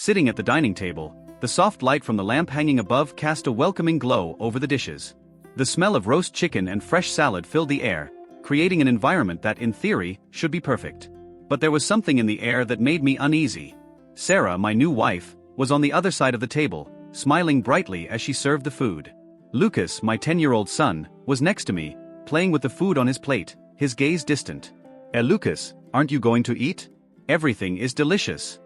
sitting at the dining table, the soft light from the lamp hanging above cast a welcoming glow over the dishes. The smell of roast chicken and fresh salad filled the air, creating an environment that, in theory, should be perfect. But there was something in the air that made me uneasy. Sarah, my new wife, was on the other side of the table, smiling brightly as she served the food. Lucas, my 10-year-old son, was next to me, playing with the food on his plate, his gaze distant. Lucas, aren't you going to eat? Everything is delicious,"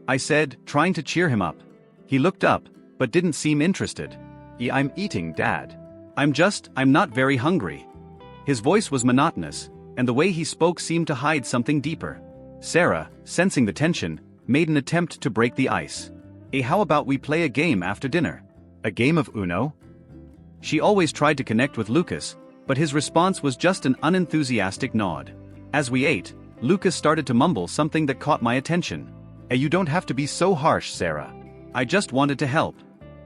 I said, trying to cheer him up. He looked up, but didn't seem interested. "I'm eating, Dad. I'm not very hungry." His voice was monotonous, and the way he spoke seemed to hide something deeper. Sarah, sensing the tension, made an attempt to break the ice. How about we play a game after dinner? A game of Uno? She always tried to connect with Lucas, but his response was just an unenthusiastic nod. As we ate, Lucas started to mumble something that caught my attention. You don't have to be so harsh, Sarah. I just wanted to help."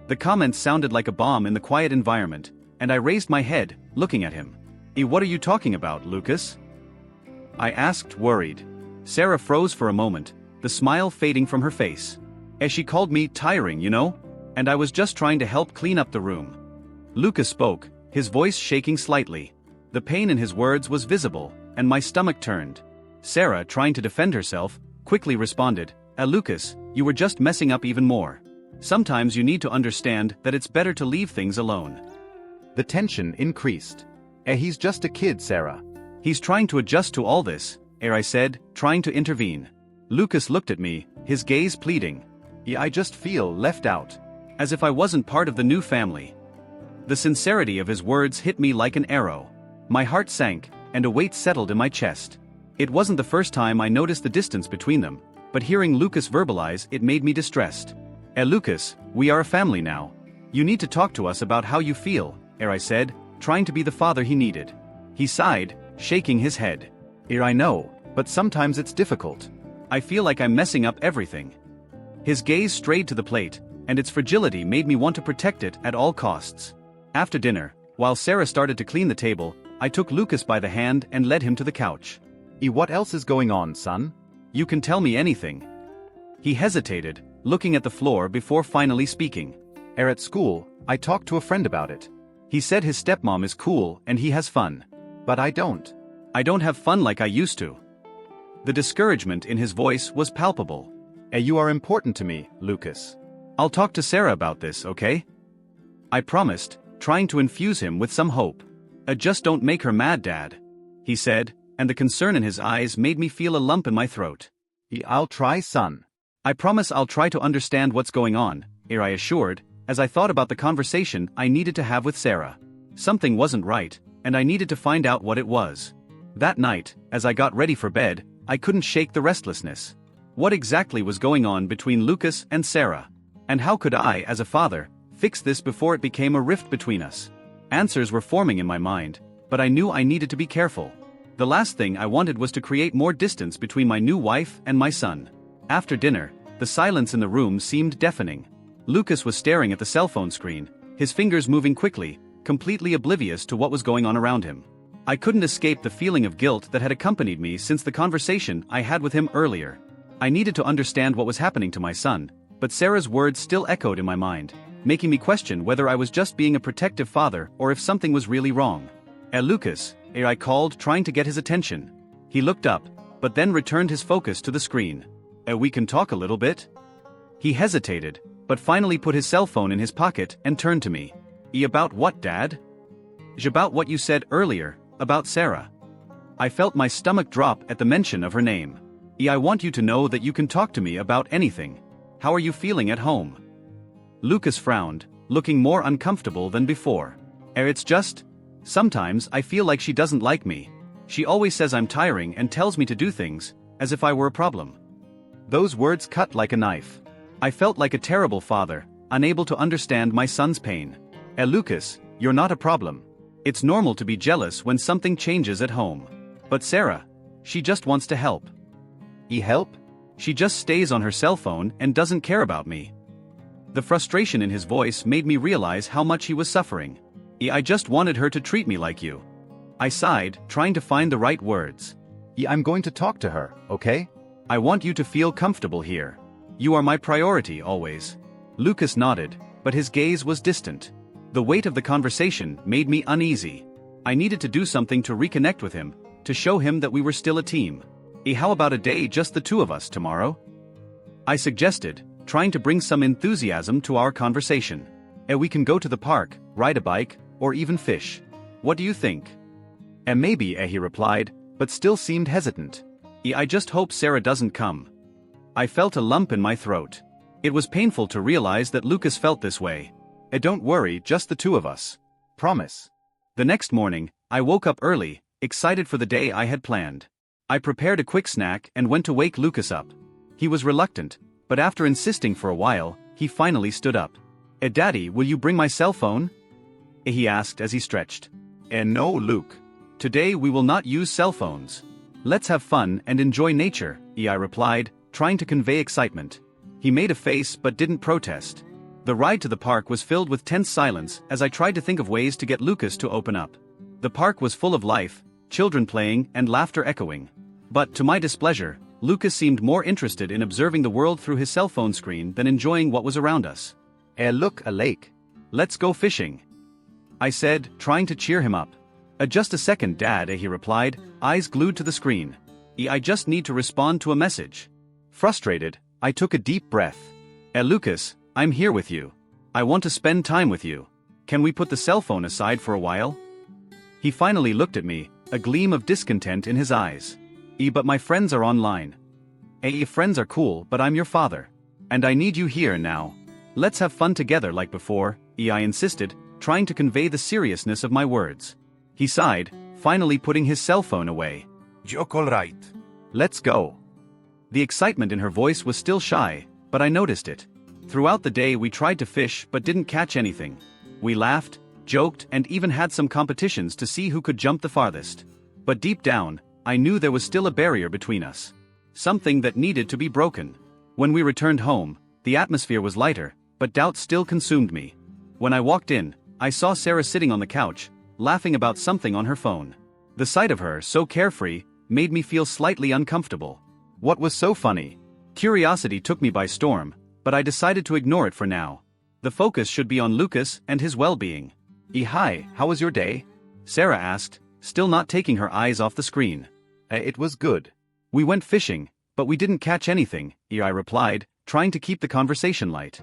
The comments sounded like a bomb in the quiet environment, and I raised my head, looking at him. What are you talking about, Lucas?" I asked, worried. Sarah froze for a moment, the smile fading from her face. She called me tiring, and I was just trying to help clean up the room. Lucas spoke, his voice shaking slightly. The pain in his words was visible, and my stomach turned. Sarah, trying to defend herself, quickly responded, Lucas, you were just messing up even more. Sometimes you need to understand that it's better to leave things alone." The tension increased. He's just a kid, Sarah. He's trying to adjust to all this, I said, trying to intervene. Lucas looked at me, his gaze pleading. I just feel left out. As if I wasn't part of the new family. The sincerity of his words hit me like an arrow. My heart sank, and a weight settled in my chest. It wasn't the first time I noticed the distance between them, but hearing Lucas verbalize it made me distressed. Lucas, we are a family now. You need to talk to us about how you feel, I said, trying to be the father he needed. He sighed, shaking his head. I know, but sometimes it's difficult. I feel like I'm messing up everything. His gaze strayed to the plate, and its fragility made me want to protect it at all costs. After dinner, while Sarah started to clean the table, I took Lucas by the hand and led him to the couch. What else is going on, son? You can tell me anything. He hesitated, looking at the floor before finally speaking. At school, I talked to a friend about it. He said his stepmom is cool and he has fun. But I don't. I don't have fun like I used to. The discouragement in his voice was palpable. You are important to me, Lucas. I'll talk to Sarah about this, okay? I promised, trying to infuse him with some hope. Just don't make her mad, Dad, he said, and the concern in his eyes made me feel a lump in my throat. I'll try, son. I promise I'll try to understand what's going on, I assured, as I thought about the conversation I needed to have with Sarah. Something wasn't right, and I needed to find out what it was. That night, as I got ready for bed, I couldn't shake the restlessness. What exactly was going on between Lucas and Sarah? And how could I, as a father, fix this before it became a rift between us? Answers were forming in my mind, but I knew I needed to be careful. The last thing I wanted was to create more distance between my new wife and my son. After dinner, the silence in the room seemed deafening. Lucas was staring at the cell phone screen, his fingers moving quickly, completely oblivious to what was going on around him. I couldn't escape the feeling of guilt that had accompanied me since the conversation I had with him earlier. I needed to understand what was happening to my son, but Sarah's words still echoed in my mind, making me question whether I was just being a protective father or if something was really wrong. Lucas, I called, trying to get his attention. He looked up, but then returned his focus to the screen. We can talk a little bit? He hesitated, but finally put his cell phone in his pocket and turned to me. About what, Dad? About what you said earlier, about Sarah. I felt my stomach drop at the mention of her name. I want you to know that you can talk to me about anything. How are you feeling at home? Lucas frowned, looking more uncomfortable than before. It's just, sometimes I feel like she doesn't like me. She always says I'm tiring and tells me to do things, as if I were a problem. Those words cut like a knife. I felt like a terrible father, unable to understand my son's pain. Lucas, you're not a problem. It's normal to be jealous when something changes at home. But Sarah, she just wants to help. Help? She just stays on her cell phone and doesn't care about me. The frustration in his voice made me realize how much he was suffering. I just wanted her to treat me like you. I sighed, trying to find the right words. I'm going to talk to her, okay? I want you to feel comfortable here. You are my priority always. Lucas nodded, but his gaze was distant. The weight of the conversation made me uneasy. I needed to do something to reconnect with him, to show him that we were still a team. How about a day just the two of us tomorrow? I suggested, trying to bring some enthusiasm to our conversation. We can go to the park, ride a bike, or even fish. What do you think? Maybe, he replied, but still seemed hesitant. I just hope Sarah doesn't come. I felt a lump in my throat. It was painful to realize that Lucas felt this way. Don't worry, just the two of us. Promise. The next morning, I woke up early, excited for the day I had planned. I prepared a quick snack and went to wake Lucas up. He was reluctant, but after insisting for a while, he finally stood up. Daddy, will you bring my cell phone? He asked as he stretched. No, Luke. Today we will not use cell phones. Let's have fun and enjoy nature, I replied, trying to convey excitement. He made a face but didn't protest. The ride to the park was filled with tense silence as I tried to think of ways to get Lucas to open up. The park was full of life, children playing and laughter echoing. But to my displeasure, Lucas seemed more interested in observing the world through his cell phone screen than enjoying what was around us. Look, a lake. Let's go fishing, I said, trying to cheer him up. Just a second, Dad, he replied, eyes glued to the screen. I just need to respond to a message. Frustrated, I took a deep breath. Lucas, I'm here with you. I want to spend time with you. Can we put the cell phone aside for a while? He finally looked at me, a gleam of discontent in his eyes. But my friends are online. Friends are cool, but I'm your father. And I need you here now. Let's have fun together like before, I insisted, trying to convey the seriousness of my words. He sighed, finally putting his cell phone away. Joke all right. Let's go. The excitement in her voice was still shy, but I noticed it. Throughout the day we tried to fish but didn't catch anything. We laughed, joked, and even had some competitions to see who could jump the farthest. But deep down, I knew there was still a barrier between us. Something that needed to be broken. When we returned home, the atmosphere was lighter, but doubt still consumed me. When I walked in, I saw Sarah sitting on the couch, laughing about something on her phone. The sight of her, so carefree, made me feel slightly uncomfortable. What was so funny? Curiosity took me by storm, but I decided to ignore it for now. The focus should be on Lucas and his well-being. Hi, how was your day? Sarah asked, still not taking her eyes off the screen. It was good. We went fishing, but we didn't catch anything, I replied, trying to keep the conversation light.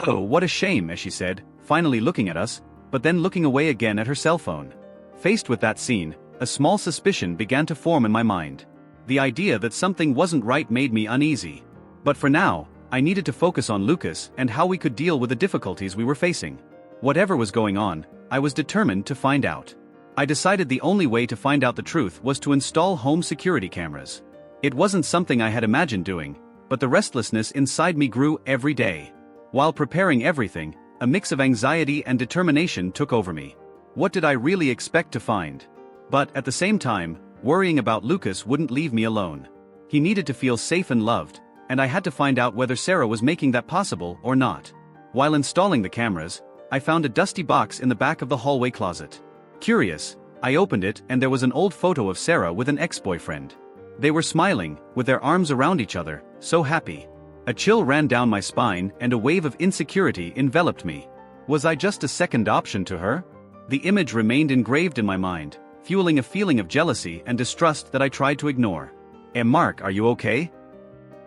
Oh, what a shame, she said, finally looking at us, but then looking away again at her cell phone. Faced with that scene, a small suspicion began to form in my mind. The idea that something wasn't right made me uneasy. But for now, I needed to focus on Lucas and how we could deal with the difficulties we were facing. Whatever was going on, I was determined to find out. I decided the only way to find out the truth was to install home security cameras. It wasn't something I had imagined doing, but the restlessness inside me grew every day. While preparing everything, a mix of anxiety and determination took over me. What did I really expect to find? But at the same time, worrying about Lucas wouldn't leave me alone. He needed to feel safe and loved, and I had to find out whether Sarah was making that possible or not. While installing the cameras, I found a dusty box in the back of the hallway closet. Curious, I opened it and there was an old photo of Sarah with an ex-boyfriend. They were smiling, with their arms around each other, so happy. A chill ran down my spine and a wave of insecurity enveloped me. Was I just a second option to her? The image remained engraved in my mind, fueling a feeling of jealousy and distrust that I tried to ignore. Mark, are you okay?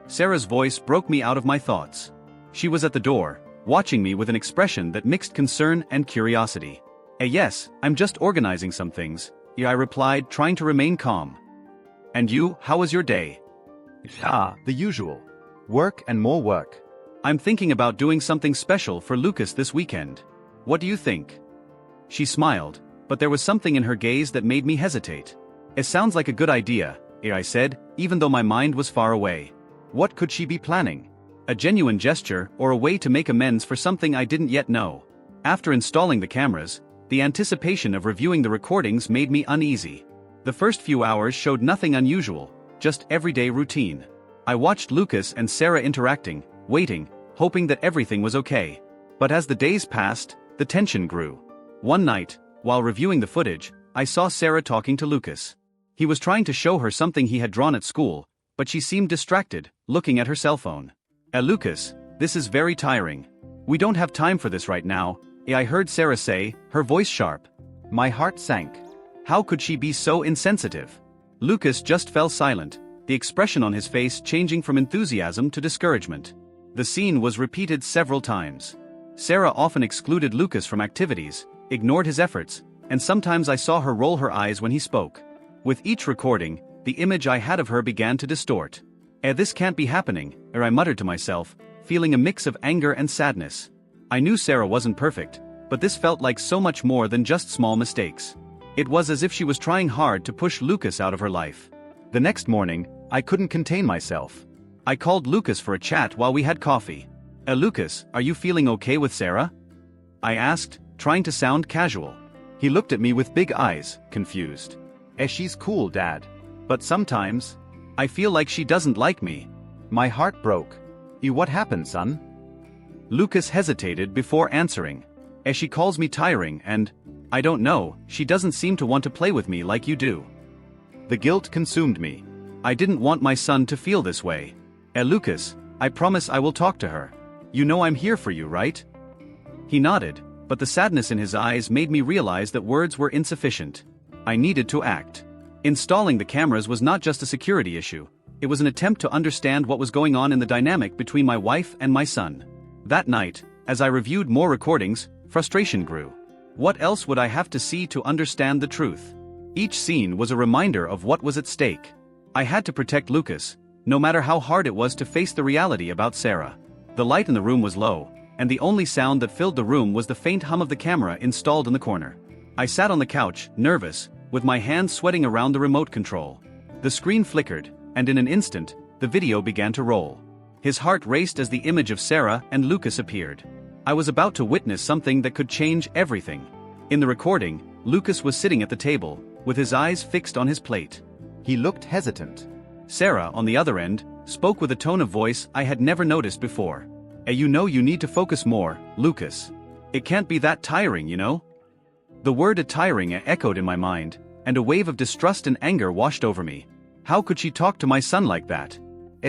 Sarah's voice broke me out of my thoughts. She was at the door, watching me with an expression that mixed concern and curiosity. Yes, I'm just organizing some things, I replied, trying to remain calm. And you, how was your day? The usual. Work and more work. I'm thinking about doing something special for Lucas this weekend. What do you think? She smiled, but there was something in her gaze that made me hesitate. It sounds like a good idea, I said, even though my mind was far away. What could she be planning? A genuine gesture or a way to make amends for something I didn't yet know? After installing the cameras, the anticipation of reviewing the recordings made me uneasy. The first few hours showed nothing unusual, just everyday routine. I watched Lucas and Sarah interacting, waiting, hoping that everything was okay. But as the days passed, the tension grew. One night, while reviewing the footage, I saw Sarah talking to Lucas. He was trying to show her something he had drawn at school, but she seemed distracted, looking at her cell phone. Lucas, this is very tiring. We don't have time for this right now, I heard Sarah say, her voice sharp. My heart sank. How could she be so insensitive? Lucas just fell silent, the expression on his face changing from enthusiasm to discouragement. The scene was repeated several times. Sarah often excluded Lucas from activities, ignored his efforts, and sometimes I saw her roll her eyes when he spoke. With each recording, the image I had of her began to distort. This can't be happening, I muttered to myself, feeling a mix of anger and sadness. I knew Sarah wasn't perfect, but this felt like so much more than just small mistakes. It was as if she was trying hard to push Lucas out of her life. The next morning, I couldn't contain myself. I called Lucas for a chat while we had coffee. Lucas, are you feeling okay with Sarah? I asked, trying to sound casual. He looked at me with big eyes, confused. She's cool, Dad. But sometimes, I feel like she doesn't like me. My heart broke. What happened, son? Lucas hesitated before answering. She calls me tiring and, I don't know, she doesn't seem to want to play with me like you do. The guilt consumed me. I didn't want my son to feel this way. Lucas, I promise I will talk to her. You know I'm here for you, right? He nodded, but the sadness in his eyes made me realize that words were insufficient. I needed to act. Installing the cameras was not just a security issue, it was an attempt to understand what was going on in the dynamic between my wife and my son. That night, as I reviewed more recordings, frustration grew. What else would I have to see to understand the truth? Each scene was a reminder of what was at stake. I had to protect Lucas, no matter how hard it was to face the reality about Sarah. The light in the room was low, and the only sound that filled the room was the faint hum of the camera installed in the corner. I sat on the couch, nervous, with my hands sweating around the remote control. The screen flickered, and in an instant, the video began to roll. His heart raced as the image of Sarah and Lucas appeared. I was about to witness something that could change everything. In the recording, Lucas was sitting at the table, with his eyes fixed on his plate. He looked hesitant. Sarah, on the other end, spoke with a tone of voice I had never noticed before. You know you need to focus more, Lucas. It can't be that tiring, you know? The word tiring echoed in my mind, and a wave of distrust and anger washed over me. How could she talk to my son like that?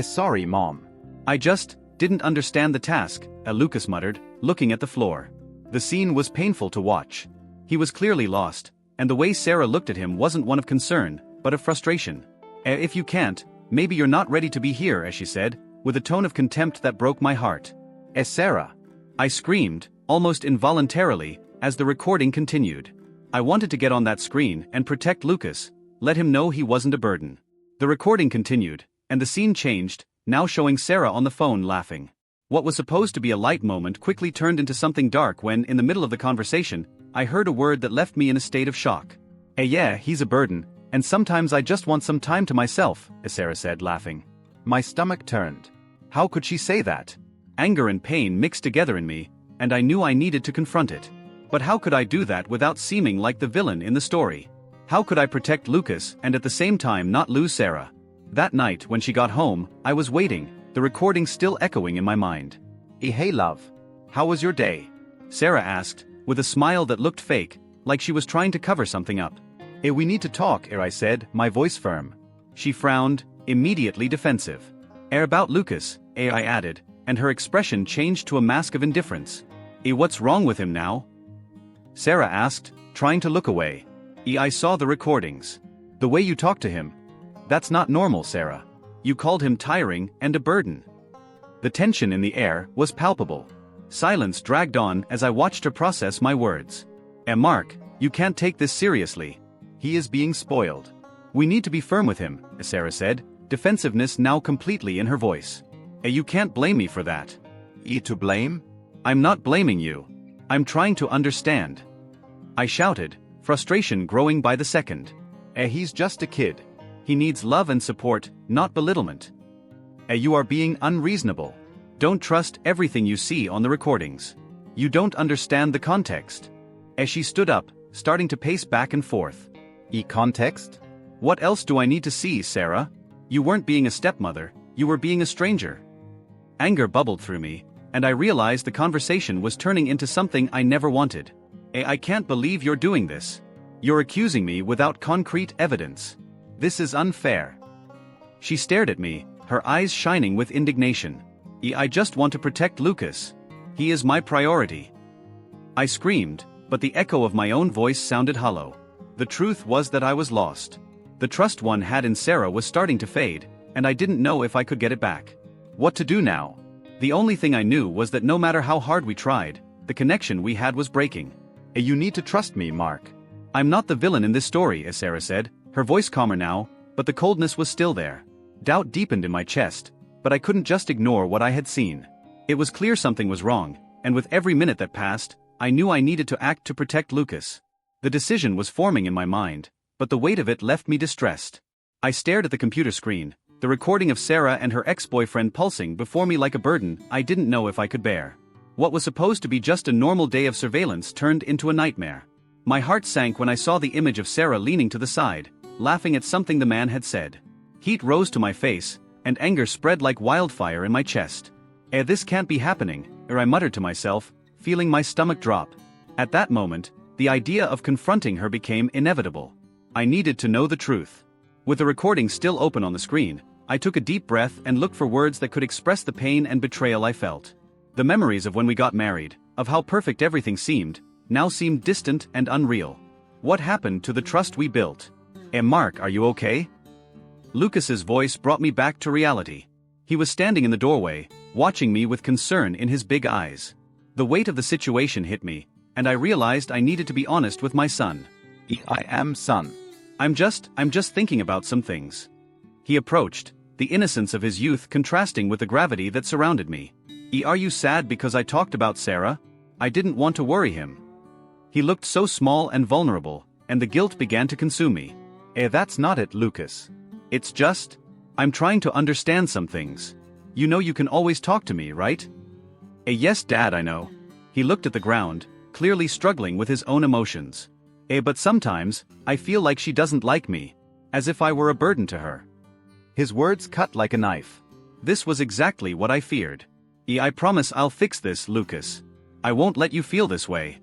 Sorry, Mom. I just didn't understand the task, Lucas muttered, looking at the floor. The scene was painful to watch. He was clearly lost, and the way Sarah looked at him wasn't one of concern, but of frustration. If you can't, maybe you're not ready to be here, as she said, with a tone of contempt that broke my heart. Sarah! I screamed, almost involuntarily, as the recording continued. I wanted to get on that screen and protect Lucas, let him know he wasn't a burden. The recording continued, and the scene changed, now showing Sarah on the phone laughing. What was supposed to be a light moment quickly turned into something dark when, in the middle of the conversation, I heard a word that left me in a state of shock. Yeah, he's a burden, and sometimes I just want some time to myself, Sarah said, laughing. My stomach turned. How could she say that? Anger and pain mixed together in me, and I knew I needed to confront it. But how could I do that without seeming like the villain in the story? How could I protect Lucas and at the same time not lose Sarah? That night, when she got home, I was waiting, the recording still echoing in my mind. Hey love. How was your day? Sarah asked, with a smile that looked fake, like she was trying to cover something up. We need to talk, I said, my voice firm. She frowned, immediately defensive. About Lucas, I added, and her expression changed to a mask of indifference. What's wrong with him now? Sarah asked, trying to look away. I saw the recordings. The way you talked to him. That's not normal, Sarah. You called him tiring and a burden. The tension in the air was palpable. Silence dragged on as I watched her process my words. Mark, you can't take this seriously. He is being spoiled. We need to be firm with him, Sarah said, defensiveness now completely in her voice. You can't blame me for that. To blame? I'm not blaming you. I'm trying to understand. I shouted, frustration growing by the second. He's just a kid. He needs love and support, not belittlement. You are being unreasonable. Don't trust everything you see on the recordings. You don't understand the context. She stood up, starting to pace back and forth. Context? What else do I need to see, Sarah? You weren't being a stepmother, you were being a stranger. Anger bubbled through me, and I realized the conversation was turning into something I never wanted. I can't believe you're doing this. You're accusing me without concrete evidence. This is unfair. She stared at me, her eyes shining with indignation. I just want to protect Lucas. He is my priority. I screamed, but the echo of my own voice sounded hollow. The truth was that I was lost. The trust one had in Sarah was starting to fade, and I didn't know if I could get it back. What to do now? The only thing I knew was that no matter how hard we tried, the connection we had was breaking. You need to trust me, Mark. I'm not the villain in this story, as Sarah said, her voice calmer now, but the coldness was still there. Doubt deepened in my chest, but I couldn't just ignore what I had seen. It was clear something was wrong, and with every minute that passed, I knew I needed to act to protect Lucas. The decision was forming in my mind, but the weight of it left me distressed. I stared at the computer screen, the recording of Sarah and her ex-boyfriend pulsing before me like a burden I didn't know if I could bear. What was supposed to be just a normal day of surveillance turned into a nightmare. My heart sank when I saw the image of Sarah leaning to the side, laughing at something the man had said. Heat rose to my face, and anger spread like wildfire in my chest. This can't be happening, I muttered to myself, feeling my stomach drop. At that moment, the idea of confronting her became inevitable. I needed to know the truth. With the recording still open on the screen, I took a deep breath and looked for words that could express the pain and betrayal I felt. The memories of when we got married, of how perfect everything seemed, now seemed distant and unreal. What happened to the trust we built? Mark, are you okay? Lucas's voice brought me back to reality. He was standing in the doorway, watching me with concern in his big eyes. The weight of the situation hit me, and I realized I needed to be honest with my son. I am son. I'm just thinking about some things. He approached, the innocence of his youth contrasting with the gravity that surrounded me. Are you sad because I talked about Sarah? I didn't want to worry him. He looked so small and vulnerable, and the guilt began to consume me. That's not it, Lucas. It's just, I'm trying to understand some things. You know you can always talk to me, right? Yes, Dad, I know. He looked at the ground, clearly struggling with his own emotions. But sometimes, I feel like she doesn't like me, as if I were a burden to her. His words cut like a knife. This was exactly what I feared. I promise I'll fix this, Lucas. I won't let you feel this way.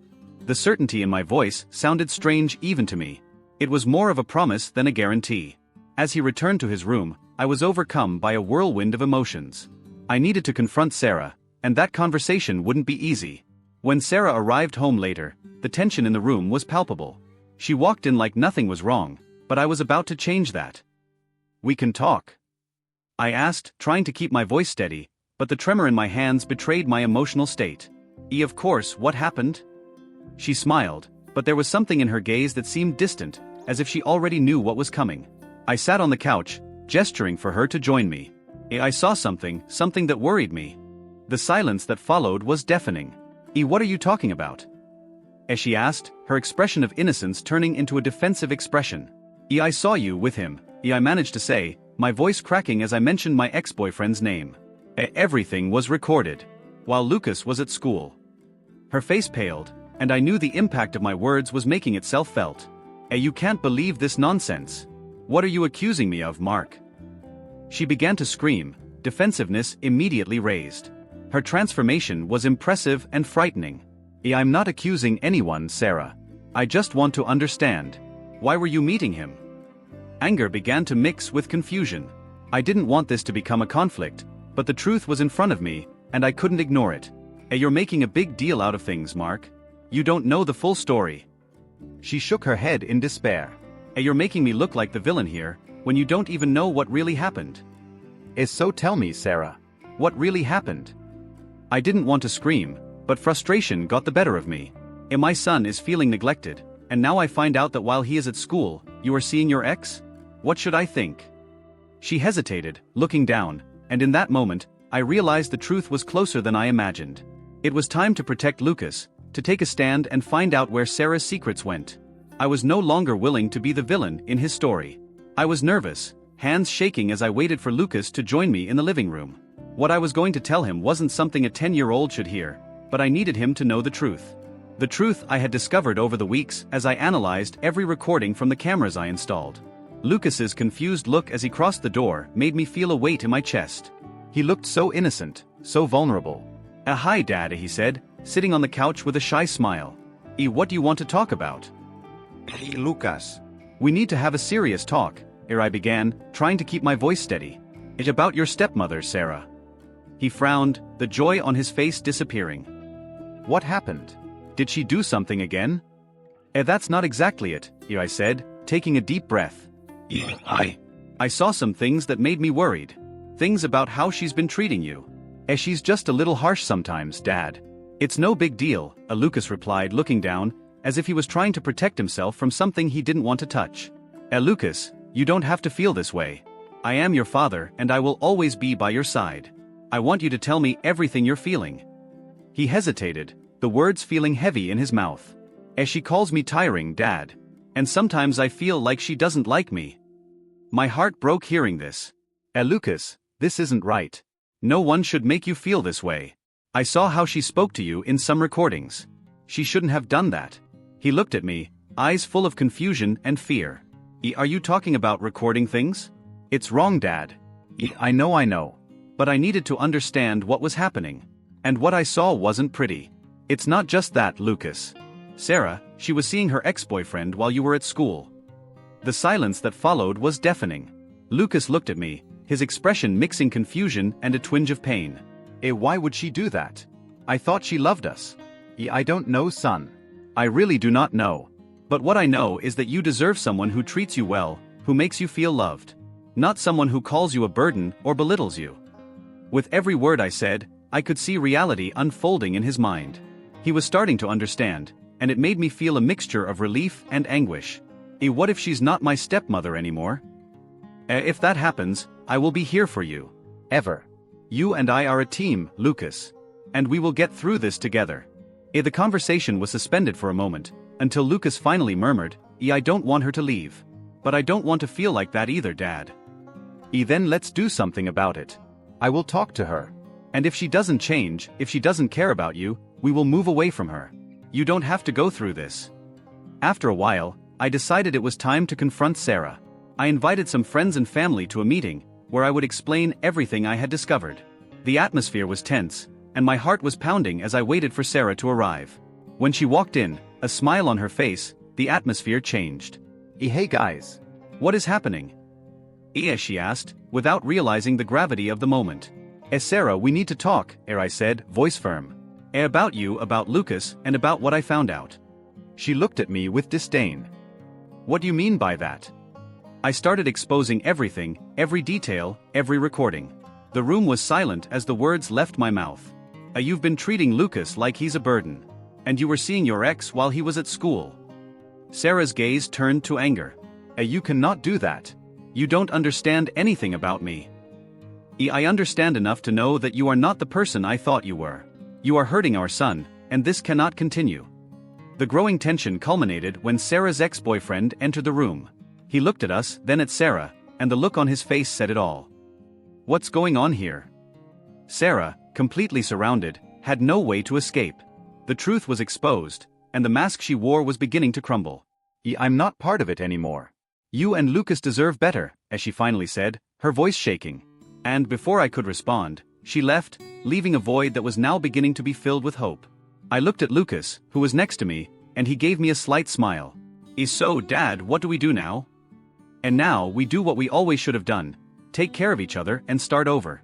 The certainty in my voice sounded strange even to me. It was more of a promise than a guarantee. As he returned to his room, I was overcome by a whirlwind of emotions. I needed to confront Sarah, and that conversation wouldn't be easy. When Sarah arrived home later, the tension in the room was palpable. She walked in like nothing was wrong, but I was about to change that. We can talk? I asked, trying to keep my voice steady, but the tremor in my hands betrayed my emotional state. Of course, what happened? She smiled, but there was something in her gaze that seemed distant, as if she already knew what was coming. I sat on the couch, gesturing for her to join me. I saw something that worried me. The silence that followed was deafening. What are you talking about? As she asked, her expression of innocence turning into a defensive expression. I saw you with him, I managed to say, my voice cracking as I mentioned my ex-boyfriend's name. Everything was recorded. While Lucas was at school. Her face paled, and I knew the impact of my words was making itself felt. You can't believe this nonsense. What are you accusing me of, Mark? She began to scream, defensiveness immediately raised. Her transformation was impressive and frightening. I'm not accusing anyone, Sarah. I just want to understand. Why were you meeting him? Anger began to mix with confusion. I didn't want this to become a conflict, but the truth was in front of me, and I couldn't ignore it. You're making a big deal out of things, Mark. You don't know the full story. She shook her head in despair. You're making me look like the villain here, when you don't even know what really happened. So tell me, Sarah. What really happened? I didn't want to scream, but frustration got the better of me. My son is feeling neglected, and now I find out that while he is at school, you are seeing your ex? What should I think? She hesitated, looking down, and in that moment, I realized the truth was closer than I imagined. It was time to protect Lucas, to take a stand and find out where Sarah's secrets went. I was no longer willing to be the villain in his story. I was nervous, hands shaking as I waited for Lucas to join me in the living room. What I was going to tell him wasn't something a 10-year-old should hear, but I needed him to know the truth. The truth I had discovered over the weeks as I analyzed every recording from the cameras I installed. Lucas's confused look as he crossed the door made me feel a weight in my chest. He looked so innocent, so vulnerable. Hi, Dad, he said, sitting on the couch with a shy smile. What do you want to talk about? Hey, Lucas. We need to have a serious talk, I began, trying to keep my voice steady. It's about your stepmother, Sarah. He frowned, the joy on his face disappearing. What happened? Did she do something again? That's not exactly it, I said, taking a deep breath. I saw some things that made me worried. Things about how she's been treating you. She's just a little harsh sometimes, Dad. It's no big deal, Lucas replied, looking down, as if he was trying to protect himself from something he didn't want to touch. Lucas, you don't have to feel this way. I am your father and I will always be by your side. I want you to tell me everything you're feeling. He hesitated, the words feeling heavy in his mouth. She calls me tiring, Dad. And sometimes I feel like she doesn't like me. My heart broke hearing this. Lucas, this isn't right. No one should make you feel this way. I saw how she spoke to you in some recordings. She shouldn't have done that. He looked at me, eyes full of confusion and fear. Are you talking about recording things? It's wrong, Dad. I know. But I needed to understand what was happening. And what I saw wasn't pretty. It's not just that, Lucas. Sarah, she was seeing her ex-boyfriend while you were at school. The silence that followed was deafening. Lucas looked at me, his expression mixing confusion and a twinge of pain. Why would she do that? I thought she loved us. I don't know, son. I really do not know. But what I know is that you deserve someone who treats you well, who makes you feel loved. Not someone who calls you a burden or belittles you. With every word I said, I could see reality unfolding in his mind. He was starting to understand, and it made me feel a mixture of relief and anguish. What if she's not my stepmother anymore? If that happens, I will be here for you. Ever. You and I are a team, Lucas. And we will get through this together. The conversation was suspended for a moment, until Lucas finally murmured, I don't want her to leave. But I don't want to feel like that either, Dad. Then let's do something about it. I will talk to her. And if she doesn't change, if she doesn't care about you, we will move away from her. You don't have to go through this. After a while, I decided it was time to confront Sarah. I invited some friends and family to a meeting, where I would explain everything I had discovered. The atmosphere was tense, and my heart was pounding as I waited for Sarah to arrive. When she walked in, a smile on her face, the atmosphere changed. Hey guys. What is happening? She asked, without realizing the gravity of the moment. Sarah, we need to talk, I said, voice firm. About you, about Lucas, and about what I found out. She looked at me with disdain. What do you mean by that? I started exposing everything, every detail, every recording. The room was silent as the words left my mouth. You've been treating Lucas like he's a burden. And you were seeing your ex while he was at school. Sarah's gaze turned to anger. You cannot do that. You don't understand anything about me. I understand enough to know that you are not the person I thought you were. You are hurting our son, and this cannot continue. The growing tension culminated when Sarah's ex-boyfriend entered the room. He looked at us, then at Sarah, and the look on his face said it all. What's going on here? Sarah, completely surrounded, had no way to escape. The truth was exposed, and the mask she wore was beginning to crumble. I'm not part of it anymore. You and Lucas deserve better, as she finally said, her voice shaking. And before I could respond, she left, leaving a void that was now beginning to be filled with hope. I looked at Lucas, who was next to me, and he gave me a slight smile. So, Dad, what do we do now? And now we do what we always should have done. Take care of each other and start over.